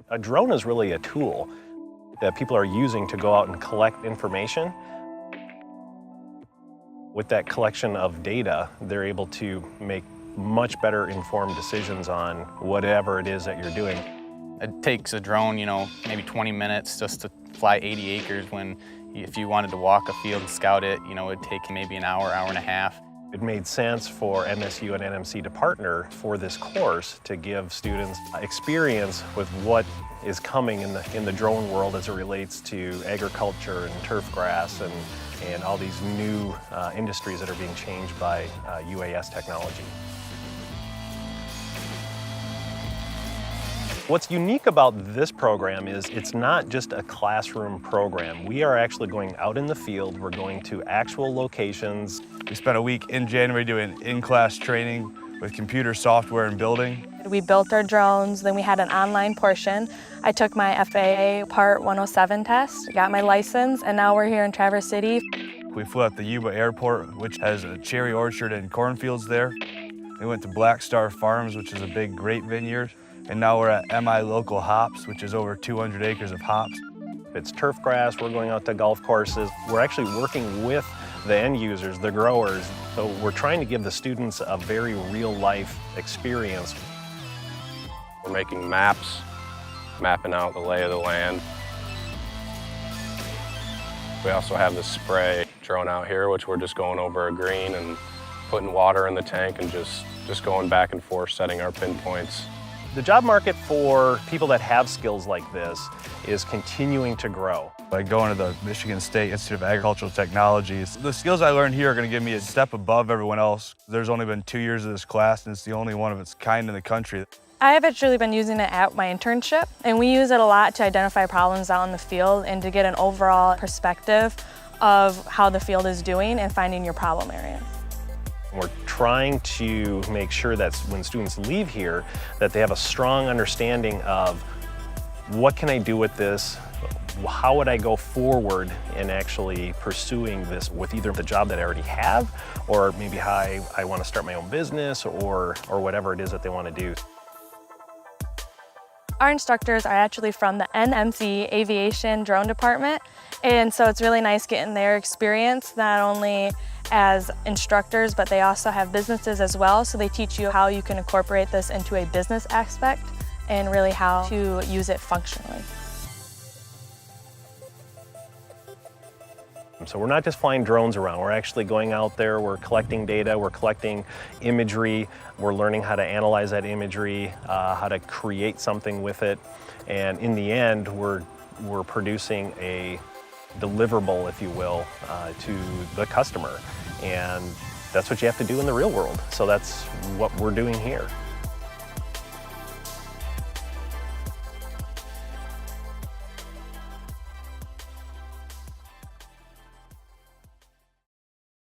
A drone is really a tool that people are using to go out and collect information. With that collection of data, they're able to make much better informed decisions on whatever it is that you're doing. It takes a drone, maybe 20 minutes just to fly 80 acres when if you wanted to walk a field and scout it, it'd take maybe an hour, hour and a half. It made sense for MSU and NMC to partner for this course to give students experience with what is coming in the drone world as it relates to agriculture and turf grass and all these new industries that are being changed by UAS technology. What's unique about this program is it's not just a classroom program. We are actually going out in the field. We're going to actual locations. We spent a week in January doing in-class training with computer software and building. We built our drones, then we had an online portion. I took my FAA Part 107 test, got my license, and now we're here in Traverse City. We flew at the Yuba Airport, which has a cherry orchard and cornfields there. We went to Black Star Farms, which is a big grape vineyard. And now we're at MI Local Hops, which is over 200 acres of hops. If it's turf grass, we're going out to golf courses. We're actually working with the end users, the growers. So we're trying to give the students a very real-life experience. We're making maps, mapping out the lay of the land. We also have the spray drone out here, which we're just going over a green and putting water in the tank and just going back and forth, setting our pinpoints. The job market for people that have skills like this is continuing to grow. By going to the Michigan State Institute of Agricultural Technologies, the skills I learned here are going to give me a step above everyone else. There's only been 2 years of this class, and it's the only one of its kind in the country. I have actually been using it at my internship, and we use it a lot to identify problems out in the field and to get an overall perspective of how the field is doing and finding your problem area. We're trying to make sure that when students leave here, that they have a strong understanding of what can I do with this, how would I go forward in actually pursuing this with either the job that I already have, or maybe how I want to start my own business or whatever it is that they want to do. Our instructors are actually from the NMC Aviation Drone Department, and so it's really nice getting their experience, not only as instructors, but they also have businesses as well, so they teach you how you can incorporate this into a business aspect and really how to use it functionally. So we're not just flying drones around, we're actually going out there, we're collecting data, we're collecting imagery, we're learning how to analyze that imagery, how to create something with it, and in the end, we're producing a deliverable, if you will, to the customer. And that's what you have to do in the real world. So that's what we're doing here.